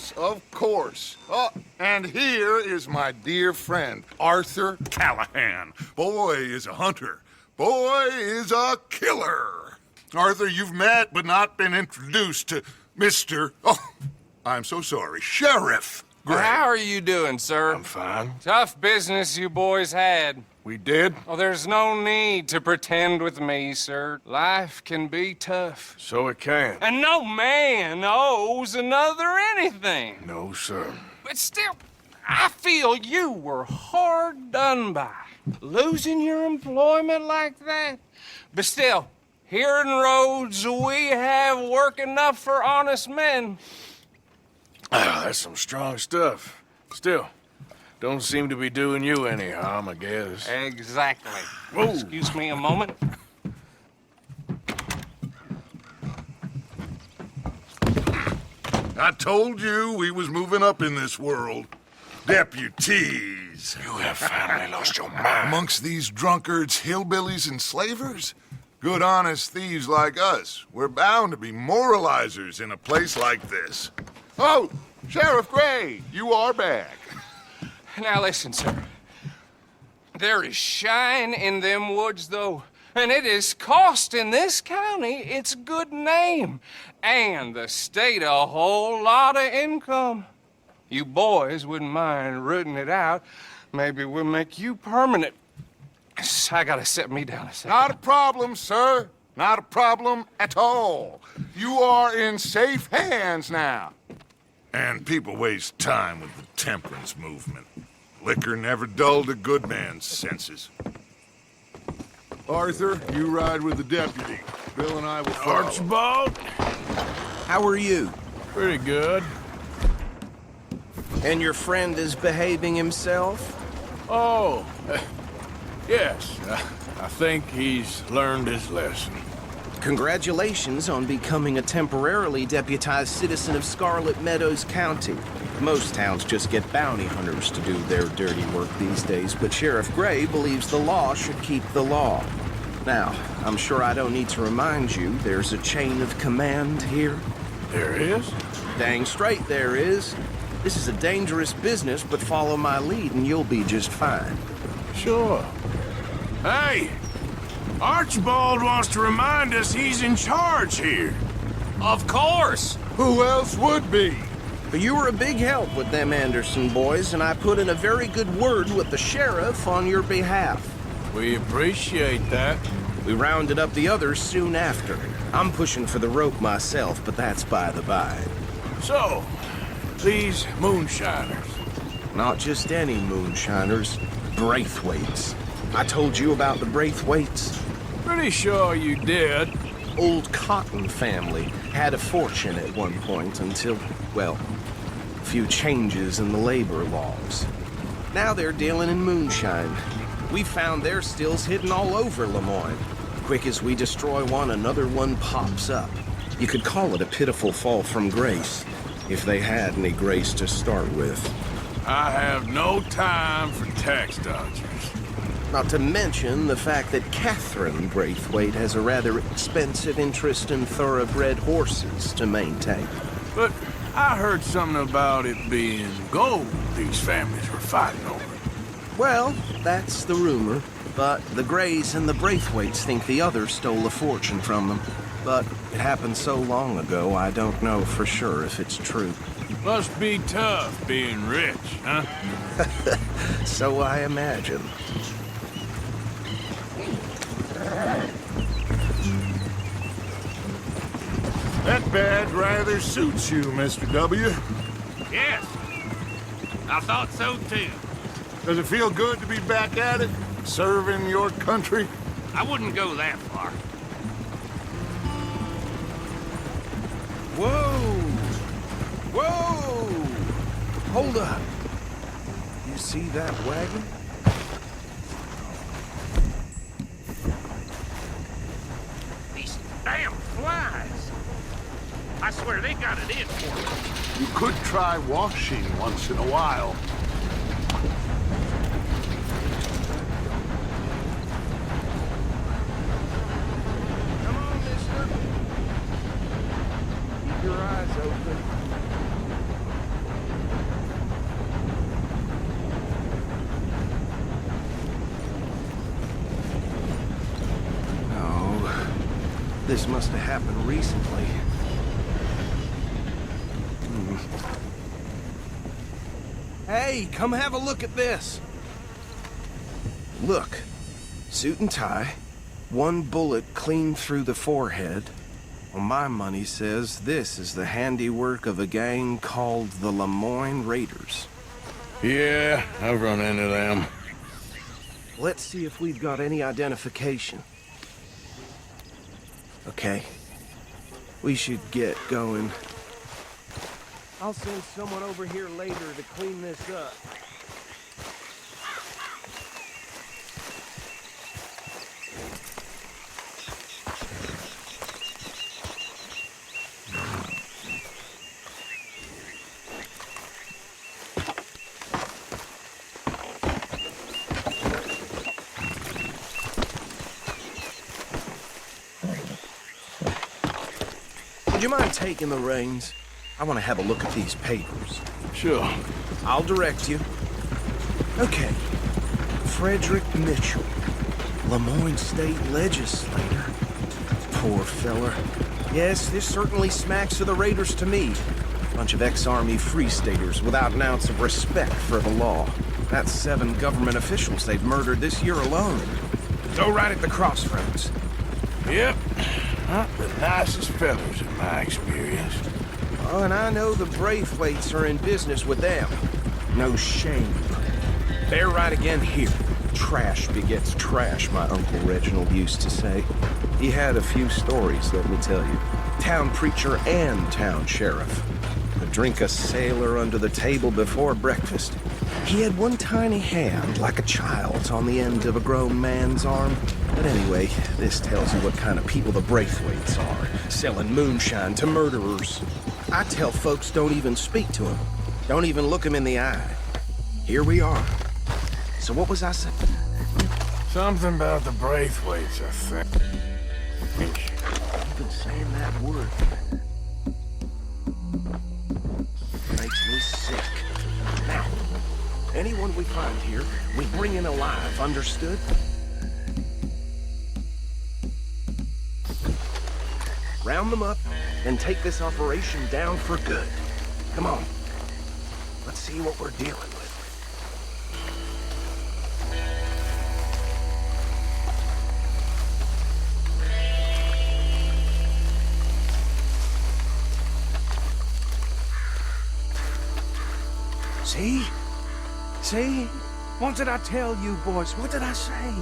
Yes, of course. Oh, and here is my dear friend, Arthur Callahan. Boy is a hunter. Boy is a killer. Arthur, you've met but not been introduced to Mr. Oh, I'm so sorry, Sheriff Gray. How are you doing, sir? I'm fine. Tough business you boys had. We did? Oh, there's no need to pretend with me, sir. Life can be tough. So it can. And no man owes another anything. No, sir. But still, I feel you were hard done by. Losing your employment like that. But still, here in Rhodes, we have work enough for honest men. That's some strong stuff. Still, don't seem to be doing you any harm, I guess. Exactly. Whoa. Excuse me a moment. I told you we was moving up in this world. Deputies. You have finally lost your mind. Amongst these drunkards, hillbillies, and slavers? Good, honest thieves like us. We're bound to be moralizers in a place like this. Oh, Sheriff Gray, you are back. Now listen, sir. There is shine in them woods, though, and it is costing this county its good name and the state a whole lot of income. You boys wouldn't mind rooting it out. Maybe we'll make you permanent. I gotta set me down a second. Not a problem, sir. Not a problem at all. You are in safe hands now. And people waste time with the temperance movement. Liquor never dulled a good man's senses. Arthur, you ride with the deputy. Bill and I will follow. Archibald? How are you? Pretty good. And your friend is behaving himself? Oh, yes. I think he's learned his lesson. Congratulations on becoming a temporarily deputized citizen of Scarlet Meadows County. Most towns just get bounty hunters to do their dirty work these days, but Sheriff Gray believes the law should keep the law. Now, I'm sure I don't need to remind you there's a chain of command here. There is? Dang straight there is. This is a dangerous business, but follow my lead and you'll be just fine. Sure. Hey! Archibald wants to remind us he's in charge here. Of course! Who else would be? But you were a big help with them Anderson boys, and I put in a very good word with the sheriff on your behalf. We appreciate that. We rounded up the others soon after. I'm pushing for the rope myself, but that's by the by. So, these moonshiners. Not just any moonshiners, Braithwaites. I told you about the Braithwaites. Pretty sure you did. Old Cotton family had a fortune at one point until, well, a few changes in the labor laws. Now they're dealing in moonshine. We found their stills hidden all over Lemoyne. Quick as we destroy one, another one pops up. You could call it a pitiful fall from grace, if they had any grace to start with. I have no time for tax dodgers. Not to mention the fact that Catherine Braithwaite has a rather expensive interest in thoroughbred horses to maintain. But I heard something about it being gold these families were fighting over. Well, that's the rumor. But the Grays and the Braithwaites think the others stole a fortune from them. But it happened so long ago, I don't know for sure if it's true. Must be tough being rich, huh? So I imagine. That badge rather suits you, Mr. W. Yes, I thought so too. Does it feel good to be back at it, serving your country? I wouldn't go that far. Whoa! Whoa! Hold up. You see that wagon? These damn flies. I swear they got it in for me. You could try washing once in a while. Come on, mister. Keep your eyes open. this must have happened recently. Hey, come have a look at this. Look, suit and tie, one bullet clean through the forehead. Well, my money says this is the handiwork of a gang called the Lemoyne Raiders. Yeah, I've run into them. Let's see if we've got any identification. Okay. We should get going. I'll send someone over here later to clean this up. Would you mind taking the reins? I want to have a look at these papers. Sure. I'll direct you. Okay. Frederick Mitchell, Lemoyne State Legislator. Poor feller. Yes, this certainly smacks of the Raiders to me. Bunch of ex-Army Free Staters without an ounce of respect for the law. That's 7 government officials they've murdered this year alone. So right at the crossroads. Yep. Not the nicest fellas in my experience. Oh, and I know the Braithwaites are in business with them. No shame. They're right again here. Trash begets trash, my Uncle Reginald used to say. He had a few stories, let me tell you. Town preacher and town sheriff. Could drink a sailor under the table before breakfast. He had one tiny hand, like a child's, on the end of a grown man's arm. But anyway, this tells you what kind of people the Braithwaites are, selling moonshine to murderers. I tell folks don't even speak to them. Don't even look them in the eye. Here we are. So what was I saying? Something about the Braithwaites, I think. I've been saying that word. Makes me sick. Now, anyone we find here, we bring in alive, understood? Round them up, and take this operation down for good. Come on. Let's see what we're dealing with. See? See? What did I tell you, boys? What did I say?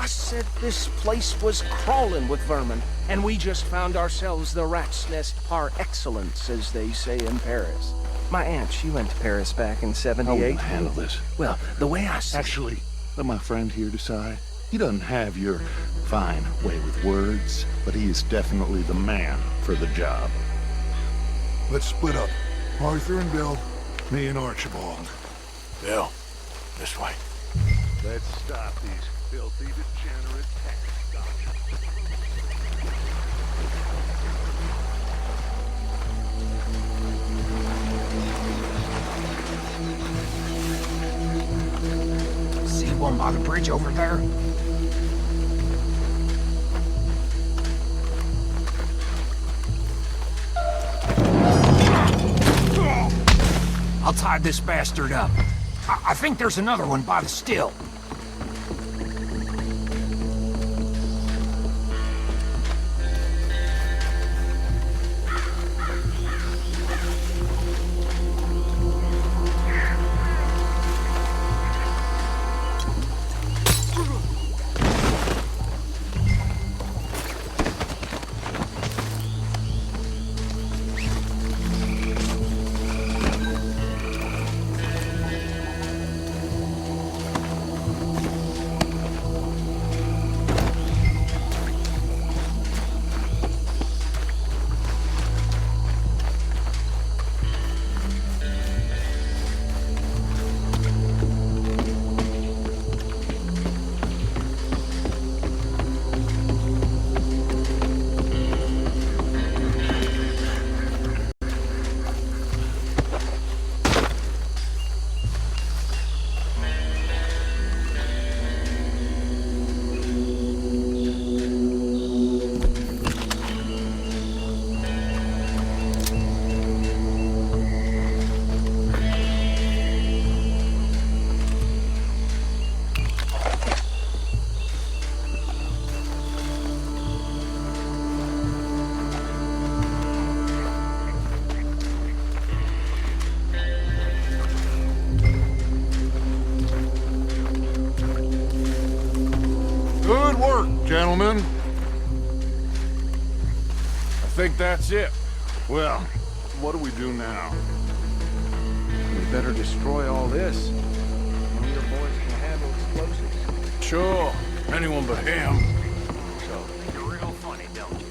I said this place was crawling with vermin, and we just found ourselves the rat's nest par excellence, as they say in Paris. My aunt, she went to Paris back in How will '78. you handle this? Well, the way I see Actually, let my friend here decide. He doesn't have your fine way with words, but he is definitely the man for the job. Let's split up. Arthur and Bill, me and Archibald. Bill, this way. Let's stop these filthy, degenerate tax dodgers. See one by the bridge over there? I'll tie this bastard up. I think there's another one by the still. gentlemen? I think that's it. Well, what do we do now? We better destroy all this. None of your boys can handle explosives. Sure, anyone but him. You're real funny, don't you?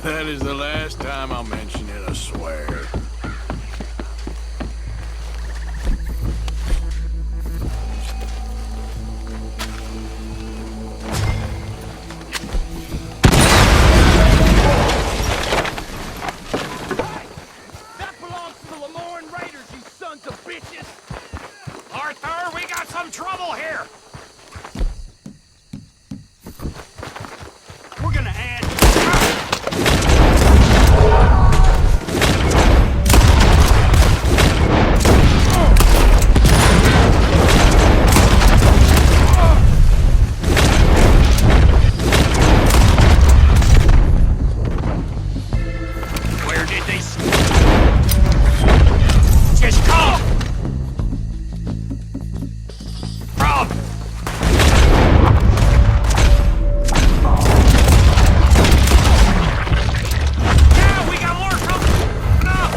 That is the last time I'll mention it, I swear. That belongs to the Lemoyne Raiders, you sons of bitches! Arthur, we got some trouble here! We're gonna add... Where did they... Just come! Rob! Yeah, we got more coming up!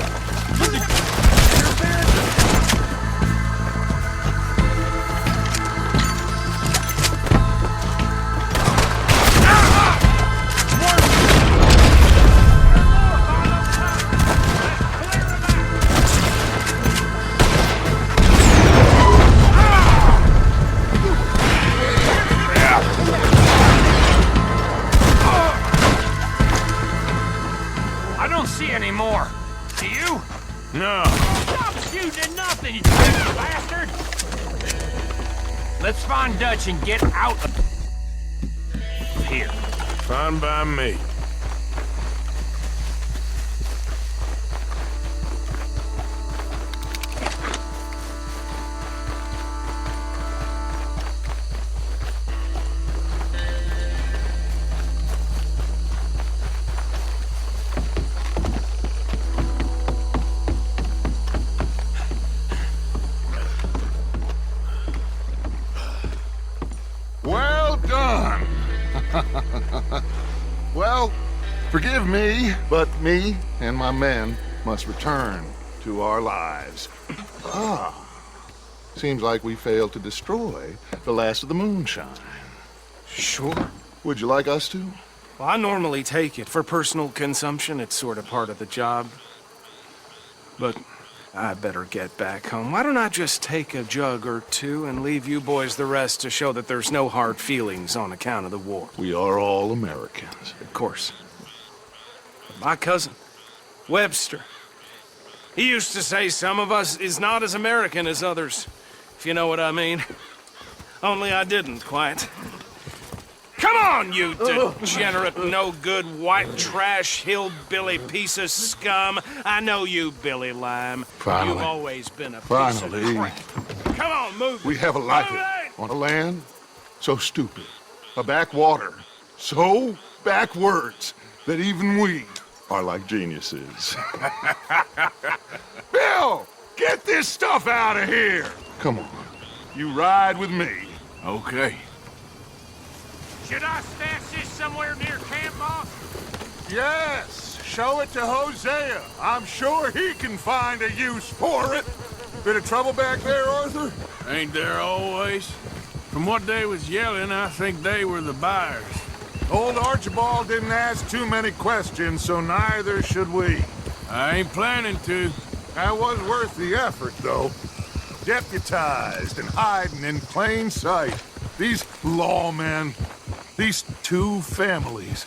I don't see any more. Do you? No, Stop shooting at nothing, you bastard! Let's find Dutch and get out of here. fine by me. Well done. Well, forgive me, but me and my men must return to our lives. Seems like we failed to destroy the last of the moonshine. Sure. Would you like us to? Well, I normally take it. For personal consumption, it's sort of part of the job. But I better get back home. Why don't I just take a jug or two and leave you boys the rest to show that there's no hard feelings on account of the war? We are all Americans. Of course. But my cousin, Webster, he used to say some of us is not as American as others, if you know what I mean. Only I didn't quite. Come on, you degenerate, no-good, white trash, hillbilly piece of scum. I know you, Billy Lime. Finally. You've always been a piece Finally. of crap. Come on, move. We have a life Move it! on a land so stupid, a backwater so backwards that even we are like geniuses. Bill, get this stuff out of here. Come on, you ride with me. Okay. Should I stash this somewhere near camp, boss? Yes, show it to Hosea. I'm sure he can find a use for it. Bit of trouble back there, Arthur? Ain't there always? From what they was yelling, I think they were the buyers. Old Archibald didn't ask too many questions, so neither should we. I ain't planning to. That was worth the effort, though. Deputized and hiding in plain sight. These lawmen, these two families.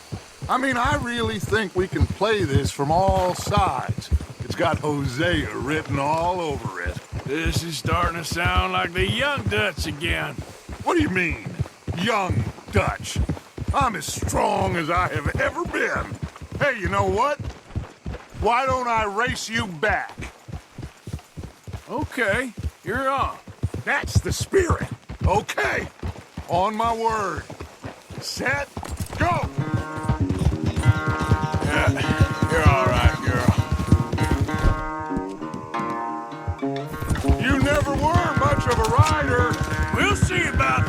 I mean, I really think we can play this from all sides. It's got Hosea written all over it. This is starting to sound like the young Dutch again. What do you mean, young Dutch? I'm as strong as I have ever been. Hey, you know what? Why don't I race you back? Okay, you're on. That's the spirit. Okay, on my word. Set, go! You're all right, girl. You never were much of a rider. We'll see about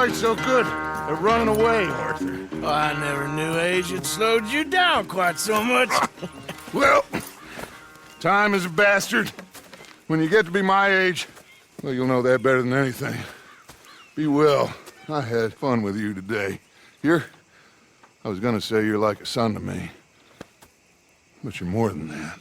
quite so good at running away, Arthur. Oh, I never knew age had slowed you down quite so much. Well, time is a bastard. When you get to be my age, well, you'll know that better than anything. Be well. I had fun with you today. I was gonna say you're like a son to me, but you're more than that.